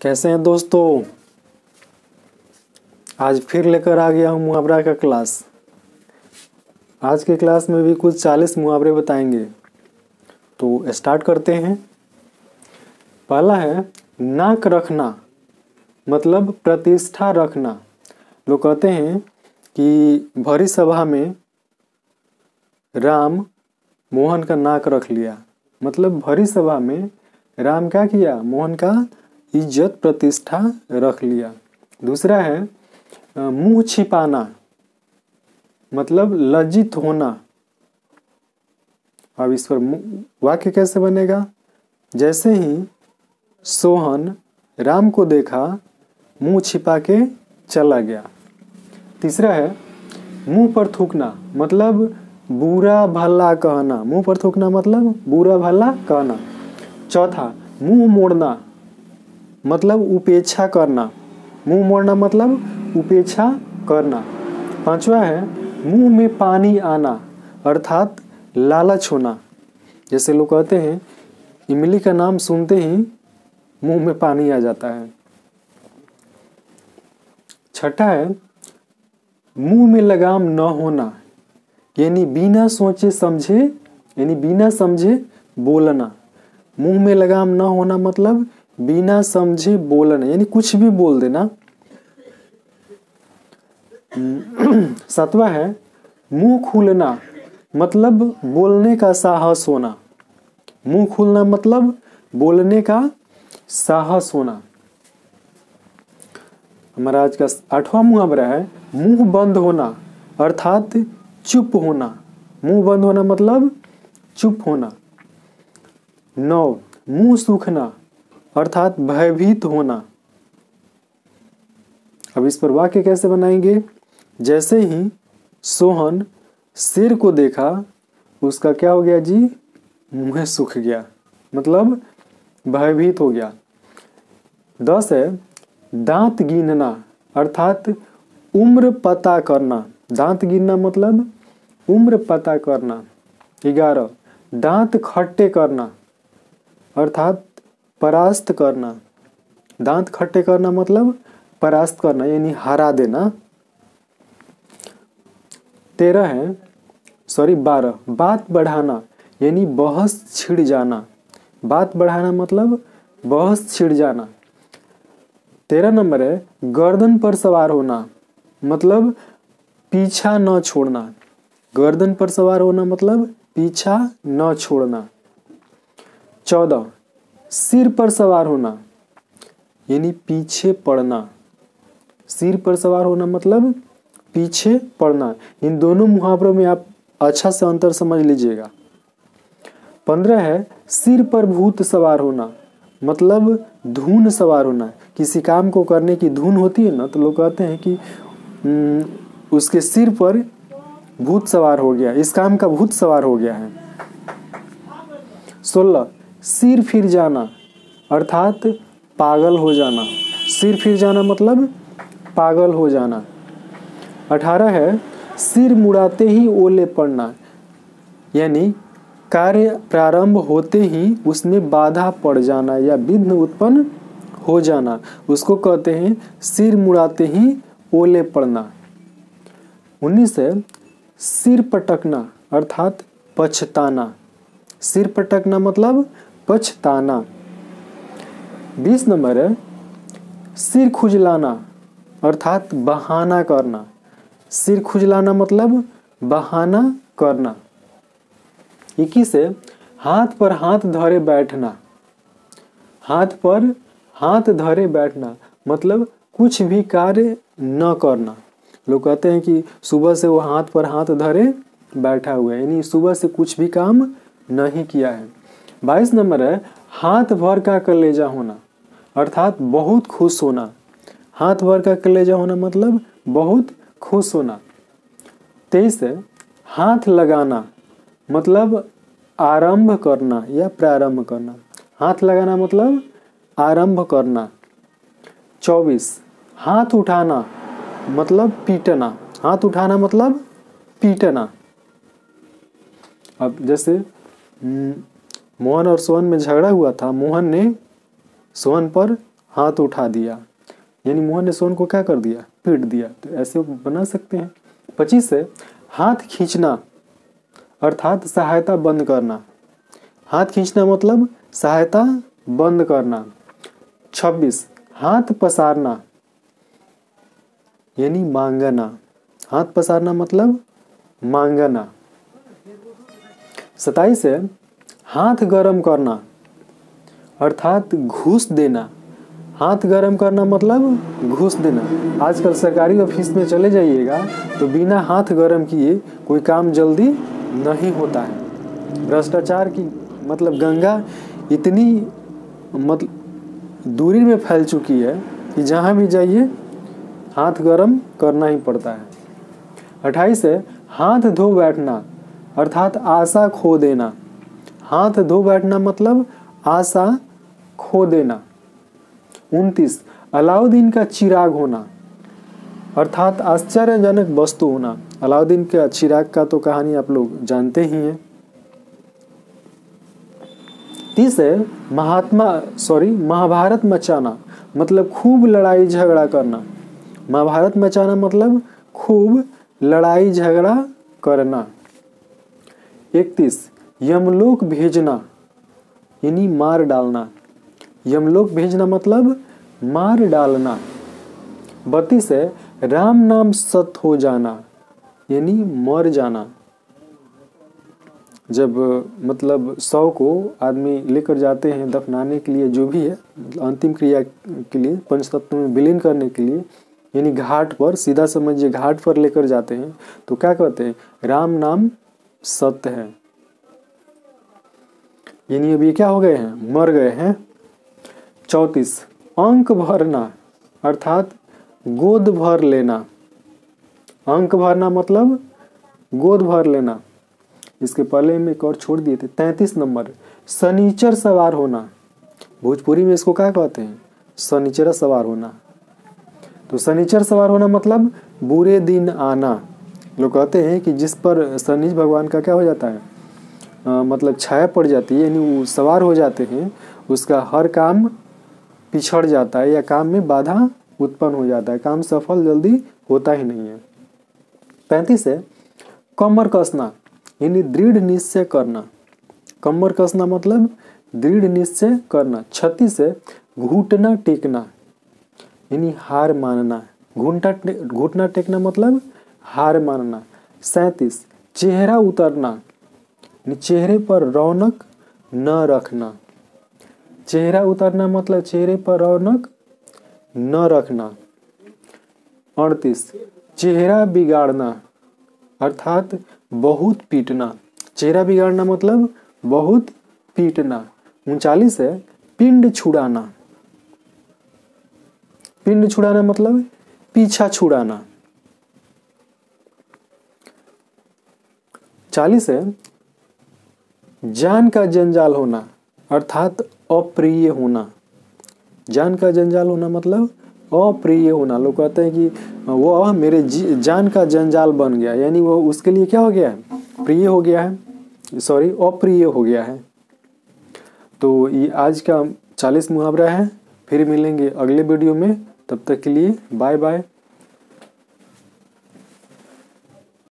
कैसे हैं दोस्तों। आज फिर लेकर आ गया हूँ मुहावरा का क्लास। आज के क्लास में भी कुछ 40 मुहावरे बताएंगे। तो स्टार्ट करते हैं। पहला है नाक रखना, मतलब प्रतिष्ठा रखना। लोग कहते हैं कि भरी सभा में राम मोहन का नाक रख लिया। मतलब भरी सभा में राम क्या किया? मोहन का इज्जत प्रतिष्ठा रख लिया। दूसरा है मुंह छिपाना, मतलब लज्जित होना। अब इस पर वाक्य कैसे बनेगा? जैसे ही सोहन राम को देखा, मुंह छिपा के चला गया। तीसरा है मुंह पर थूकना, मतलब बुरा भला कहना। मुंह पर थूकना मतलब बुरा भला कहना। चौथा मुंह मोड़ना, मतलब उपेक्षा करना। मुंह मोड़ना मतलब उपेक्षा करना। पांचवा है मुंह में पानी आना, अर्थात लालच होना। जैसे लोग कहते हैं इमली का नाम सुनते ही मुंह में पानी आ जाता है। छठा है मुंह में लगाम न होना, यानी बिना सोचे समझे बोलना। मुंह में लगाम न होना मतलब बिना समझे बोलना, यानी कुछ भी बोल देना। सातवां है मुंह खुलना, मतलब बोलने का साहस होना। मुंह खुलना मतलब बोलने का साहस होना। हमारा आज का 8वां मुहावरा है मुंह बंद होना, अर्थात चुप होना। मुंह बंद होना मतलब चुप होना। 9 मुंह सूखना, अर्थात भयभीत होना। अब इस पर वाक्य कैसे बनाएंगे? जैसे ही सोहन शेर को देखा, उसका क्या हो गया जी? मुंह सूख गया, मतलब भयभीत हो गया। 10 है दांत गिनना, अर्थात उम्र पता करना। दांत गिनना मतलब उम्र पता करना। 11 दांत खट्टे करना, अर्थात परास्त करना। दांत खट्टे करना मतलब परास्त करना, यानी हरा देना। 12 बात बढ़ाना, यानी बहस छिड़ जाना। बात बढ़ाना मतलब बहस छिड़ जाना। 13 नंबर है गर्दन पर सवार होना, मतलब पीछा न छोड़ना। गर्दन पर सवार होना मतलब पीछा न छोड़ना। 14 सिर पर सवार होना, यानी पीछे पड़ना। सिर पर सवार होना मतलब पीछे पड़ना। इन दोनों मुहावरों में आप अच्छा से अंतर समझ लीजिएगा। 15 है सिर पर भूत सवार होना, मतलब धून सवार होना। किसी काम को करने की धून होती है ना, तो लोग कहते हैं कि उसके सिर पर भूत सवार हो गया, इस काम का भूत सवार हो गया है। 16 सिर फिर जाना, अर्थात पागल हो जाना। सिर फिर जाना मतलब पागल हो जाना। 18 है सिर मुड़ाते ही ओले पड़ना, यानी कार्य प्रारंभ होते ही उसमें बाधा पड़ जाना या विघ्न उत्पन्न हो जाना, उसको कहते हैं सिर मुड़ाते ही ओले पड़ना। 19 है सिर पटकना, अर्थात पछताना। सिर पटकना मतलब पछताना। 20 नंबर है सिर खुजलाना, अर्थात बहाना करना। सिर खुजलाना मतलब बहाना करना। 21 है हाथ पर हाथ धरे बैठना। हाथ पर हाथ धरे बैठना मतलब कुछ भी कार्य न करना। लोग कहते हैं कि सुबह से वो हाथ पर हाथ धरे बैठा हुआ है, यानी सुबह से कुछ भी काम नहीं किया है। 22 नंबर है हाथ भर का कलेजा होना, अर्थात बहुत खुश होना। हाथ भर का कलेजा होना मतलब बहुत खुश होना। 23 है हाथ लगाना, मतलब आरंभ करना या प्रारंभ करना। हाथ लगाना मतलब आरंभ करना। 24 हाथ उठाना, मतलब पीटना। हाथ उठाना मतलब पीटना। अब जैसे मोहन और सोहन में झगड़ा हुआ था, मोहन ने सोहन पर हाथ उठा दिया, यानी मोहन ने सोहन को क्या कर दिया, पीट दिया। तो ऐसे बना सकते हैं। 25 है हाथ खींचना अर्थात सहायता बंद करना। हाथ खींचना मतलब सहायता बंद करना। 26 हाथ पसारना यानी मांगना। हाथ पसारना मतलब मांगना। 27 है हाथ गरम करना अर्थात घूस देना। हाथ गरम करना मतलब घूस देना। आजकल सरकारी ऑफिस में चले जाइएगा तो बिना हाथ गरम किए कोई काम जल्दी नहीं होता है। भ्रष्टाचार की मतलब गंगा इतनी मतलब दूरी में फैल चुकी है कि जहाँ भी जाइए हाथ गरम करना ही पड़ता है। 28 है हाथ धो बैठना अर्थात आशा खो देना। हाथ धो बैठना मतलब आशा खो देना। 29 अलाउद्दीन का चिराग होना अर्थात आश्चर्यजनक वस्तु होना। अलाउद्दीन के चिराग का तो कहानी आप लोग जानते ही हैं। 30 है महाभारत मचाना मतलब खूब लड़ाई झगड़ा करना। महाभारत मचाना मतलब खूब लड़ाई झगड़ा करना। 31 यमलोक भेजना यानी मार डालना। यमलोक भेजना मतलब मार डालना। 32 है राम नाम सत हो जाना यानी मर जाना। जब मतलब शव को आदमी लेकर जाते हैं दफनाने के लिए, जो भी है अंतिम क्रिया के लिए पंचतत्व में विलीन करने के लिए, यानी घाट पर, सीधा समझिए घाट पर लेकर जाते हैं तो क्या कहते हैं, राम नाम सत्य है। यानी अब ये क्या हो गए हैं, मर गए हैं। 34 अंक भरना अर्थात गोद भर लेना। अंक भरना मतलब गोद भर लेना। इसके पहले में एक और छोड़ दिए थे। 33 नंबर शनिचर सवार होना। भोजपुरी में इसको क्या कहते हैं, शनिचर सवार होना। तो शनिचर सवार होना मतलब बुरे दिन आना। लोग कहते हैं कि जिस पर शनि भगवान का क्या हो जाता है, मतलब छाया पड़ जाती है, यानी वो सवार हो जाते हैं, उसका हर काम पिछड़ जाता है या काम में बाधा उत्पन्न हो जाता है, काम सफल जल्दी होता ही नहीं है। 35 है कमर कसना यानी दृढ़ निश्चय करना। कमर कसना मतलब दृढ़ निश्चय करना। 36 है घुटना टेकना यानी हार मानना। घुटना टेकना मतलब हार मानना। 37 चेहरा उतरना चेहरे पर रौनक न रखना। चेहरा उतरना मतलब चेहरे पर रौनक न रखना। 38 चेहरा बिगाड़ना अर्थात बहुत पीटना। चेहरा बिगाड़ना मतलब बहुत पीटना। 39 है पिंड छुड़ाना। पिंड छुड़ाना मतलब पीछा छुड़ाना। 40 है जान का जंजाल होना अर्थात अप्रिय होना। जान का जंजाल होना मतलब अप्रिय होना। लोग कहते हैं कि वो मेरे जान का जंजाल बन गया, यानी वो उसके लिए क्या हो गया है, प्रिय हो गया है, सॉरी अप्रिय हो गया है। तो ये आज का 40 मुहावरा है। फिर मिलेंगे अगले वीडियो में, तब तक के लिए बाय बाय।